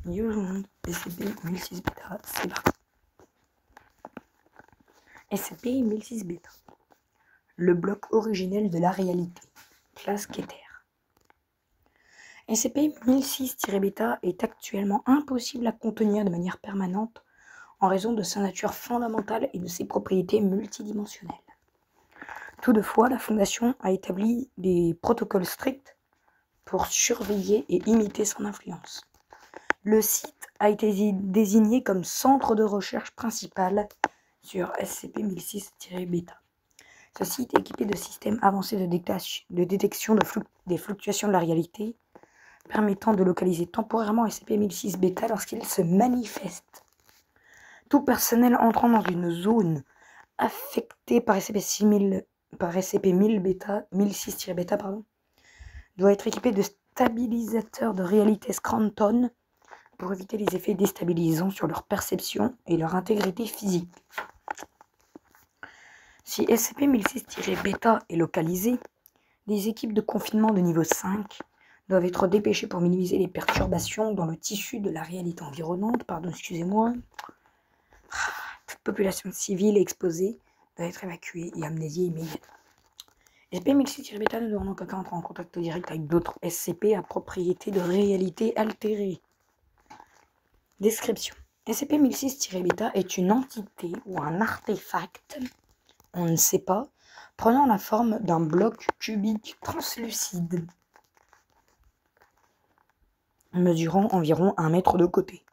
Yo tout le monde, SCP-1006 Beta, c'est parti. SCP-1006 Beta, le bloc originel de la réalité, classe Keter. SCP-1006-Beta est actuellement impossible à contenir de manière permanente en raison de sa nature fondamentale et de ses propriétés multidimensionnelles. Toutefois, la Fondation a établi des protocoles stricts pour surveiller et imiter son influence. Le site a été désigné comme centre de recherche principal sur SCP-1006-Beta. Ce site est équipé de systèmes avancés de détection des fluctuations de la réalité, permettant de localiser temporairement SCP-1006-Beta lorsqu'il se manifeste. Tout personnel entrant dans une zone affectée par SCP-1006-Beta doit être équipé de stabilisateurs de réalité Scranton pour éviter les effets déstabilisants sur leur perception et leur intégrité physique. Si SCP-1006-Beta est localisé, des équipes de confinement de niveau 5 doivent être dépêchées pour minimiser les perturbations dans le tissu de la réalité environnante. Toute population civile exposée doit être évacuée et amnésiée immédiatement. SCP-1006-Beta ne doit en aucun cas entrer en contact direct avec d'autres SCP à propriété de réalité altérée. Description. SCP-1006-Beta est une entité ou un artefact, on ne sait pas, prenant la forme d'un bloc cubique translucide, mesurant environ 1 mètre de côté.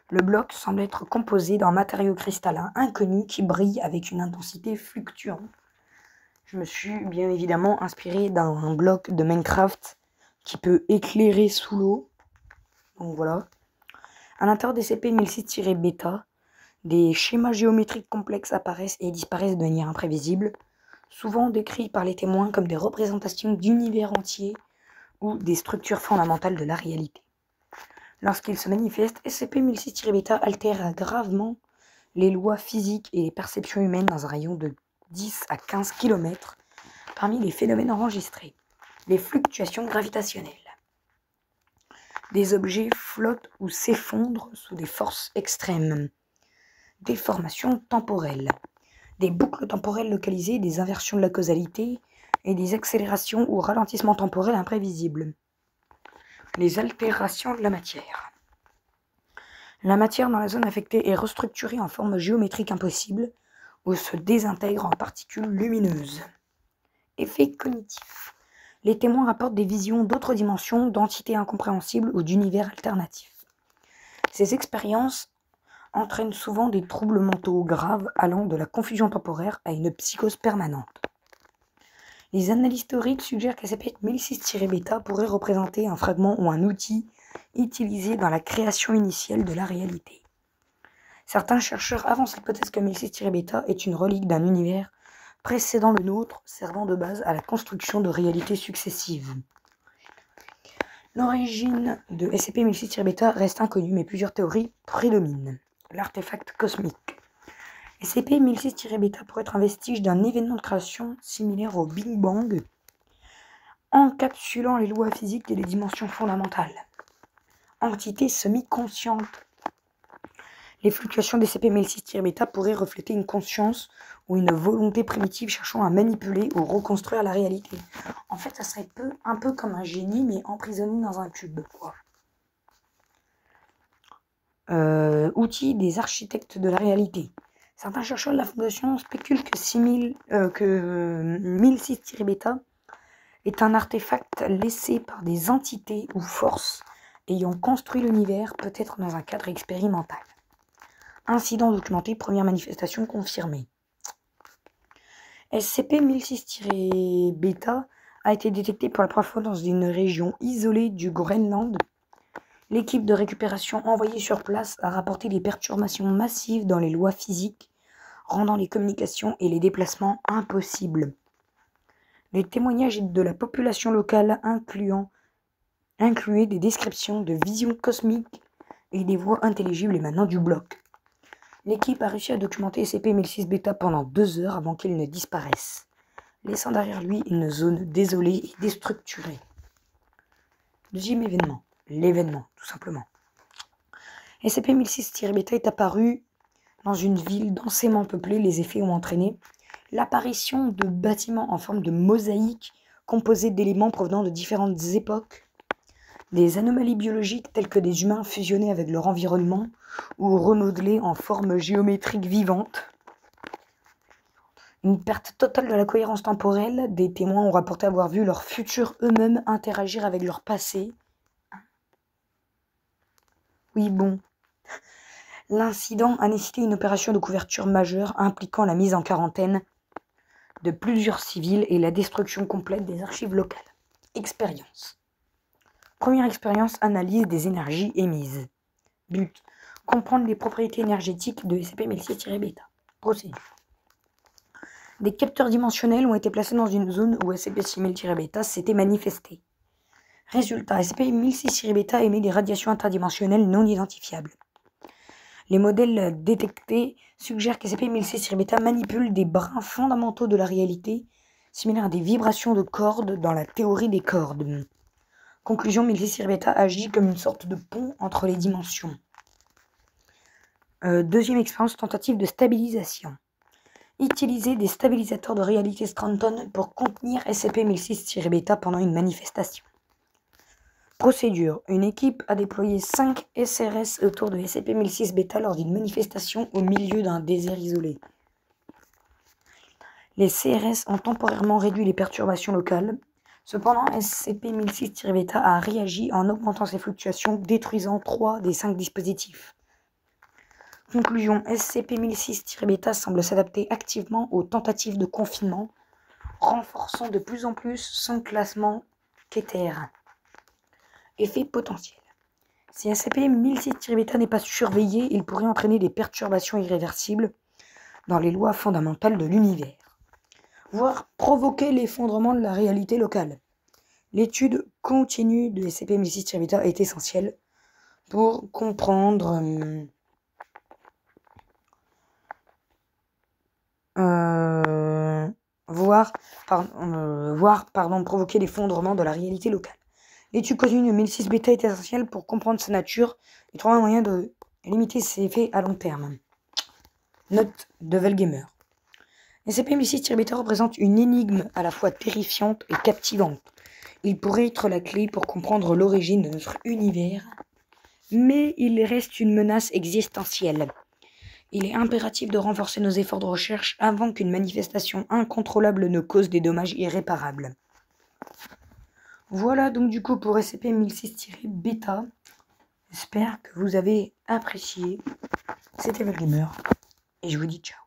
Le bloc semble être composé d'un matériau cristallin inconnu qui brille avec une intensité fluctuante. Je me suis bien évidemment inspiré d'un bloc de Minecraft qui peut éclairer sous l'eau. Donc voilà. À l'intérieur des SCP-1006-Beta, des schémas géométriques complexes apparaissent et disparaissent de manière imprévisible, souvent décrits par les témoins comme des représentations d'univers entiers ou des structures fondamentales de la réalité. Lorsqu'ils se manifestent, SCP-1006-Beta altère gravement les lois physiques et les perceptions humaines dans un rayon de 10 à 15 km. Parmi les phénomènes enregistrés, les fluctuations gravitationnelles. Des objets flottent ou s'effondrent sous des forces extrêmes. Déformations temporelles. Des boucles temporelles localisées, des inversions de la causalité et des accélérations ou ralentissements temporels imprévisibles. Les altérations de la matière. La matière dans la zone affectée est restructurée en forme géométrique impossible ou se désintègre en particules lumineuses. Effets cognitifs. Les témoins rapportent des visions d'autres dimensions, d'entités incompréhensibles ou d'univers alternatifs. Ces expériences entraînent souvent des troubles mentaux graves allant de la confusion temporaire à une psychose permanente. Les analyses historiques suggèrent qu'SCP-1006-Beta pourrait représenter un fragment ou un outil utilisé dans la création initiale de la réalité. Certains chercheurs avancent l'hypothèse que 1006-Beta est une relique d'un univers précédant le nôtre, servant de base à la construction de réalités successives. L'origine de SCP-1006-Beta reste inconnue, mais plusieurs théories prédominent. L'artefact cosmique. SCP-1006-Beta pourrait être un vestige d'un événement de création similaire au Big Bang, encapsulant les lois physiques et les dimensions fondamentales. Entité semi-consciente. Les fluctuations des SCP-1006-Beta pourraient refléter une conscience ou une volonté primitive cherchant à manipuler ou reconstruire la réalité. En fait, ça serait un peu comme un génie, mais emprisonné dans un cube, quoi. Outil des architectes de la réalité. Certains chercheurs de la Fondation spéculent que 1006-Beta est un artefact laissé par des entités ou forces ayant construit l'univers, peut-être dans un cadre expérimental. Incident documenté, première manifestation confirmée. SCP-1006-Beta a été détecté pour la première fois dans une région isolée du Groenland. L'équipe de récupération envoyée sur place a rapporté des perturbations massives dans les lois physiques, rendant les communications et les déplacements impossibles. Les témoignages de la population locale incluaient des descriptions de visions cosmiques et des voix intelligibles émanant du bloc. L'équipe a réussi à documenter SCP-1006-Beta pendant 2 heures avant qu'il ne disparaisse, laissant derrière lui une zone désolée et déstructurée. Deuxième événement, l'événement, tout simplement. SCP-1006-Beta est apparu dans une ville densément peuplée. Les effets ont entraîné l'apparition de bâtiments en forme de mosaïque composés d'éléments provenant de différentes époques, des anomalies biologiques telles que des humains fusionnés avec leur environnement ou remodelés en forme géométrique vivante. Une perte totale de la cohérence temporelle. Des témoins ont rapporté avoir vu leur futur eux-mêmes interagir avec leur passé. Oui, bon. L'incident a nécessité une opération de couverture majeure impliquant la mise en quarantaine de plusieurs civils et la destruction complète des archives locales. Expérience. Première expérience, analyse des énergies émises. But, comprendre les propriétés énergétiques de SCP-1006-Beta. Procédure. Des capteurs dimensionnels ont été placés dans une zone où SCP-1006-Beta s'était manifesté. Résultat, SCP-1006-Beta émet des radiations interdimensionnelles non identifiables. Les modèles détectés suggèrent qu'SCP-1006-Beta manipule des brins fondamentaux de la réalité, similaires à des vibrations de cordes dans la théorie des cordes. Conclusion, 1006-Beta agit comme une sorte de pont entre les dimensions. Deuxième expérience, tentative de stabilisation. Utiliser des stabilisateurs de réalité Scranton pour contenir SCP-1006-Beta pendant une manifestation. Procédure. Une équipe a déployé 5 SRS autour de SCP-1006-Beta lors d'une manifestation au milieu d'un désert isolé. Les CRS ont temporairement réduit les perturbations locales. Cependant, SCP-1006-Beta a réagi en augmentant ses fluctuations, détruisant 3 des 5 dispositifs. Conclusion, SCP-1006-Beta semble s'adapter activement aux tentatives de confinement, renforçant de plus en plus son classement Keter. Effet potentiel. Si SCP-1006-Beta n'est pas surveillé, il pourrait entraîner des perturbations irréversibles dans les lois fondamentales de l'univers, voire provoquer l'effondrement de la réalité locale. L'étude continue de SCP-1006-Beta est essentielle pour comprendre provoquer l'effondrement de la réalité locale. L'étude continue de 1006-Beta est essentielle pour comprendre sa nature et trouver un moyen de limiter ses effets à long terme. Note de Velgamer. SCP-1006-Beta représente une énigme à la fois terrifiante et captivante. Il pourrait être la clé pour comprendre l'origine de notre univers, mais il reste une menace existentielle. Il est impératif de renforcer nos efforts de recherche avant qu'une manifestation incontrôlable ne cause des dommages irréparables. Voilà donc du coup pour SCP-1006-Beta. J'espère que vous avez apprécié. C'était Velgamer et je vous dis ciao.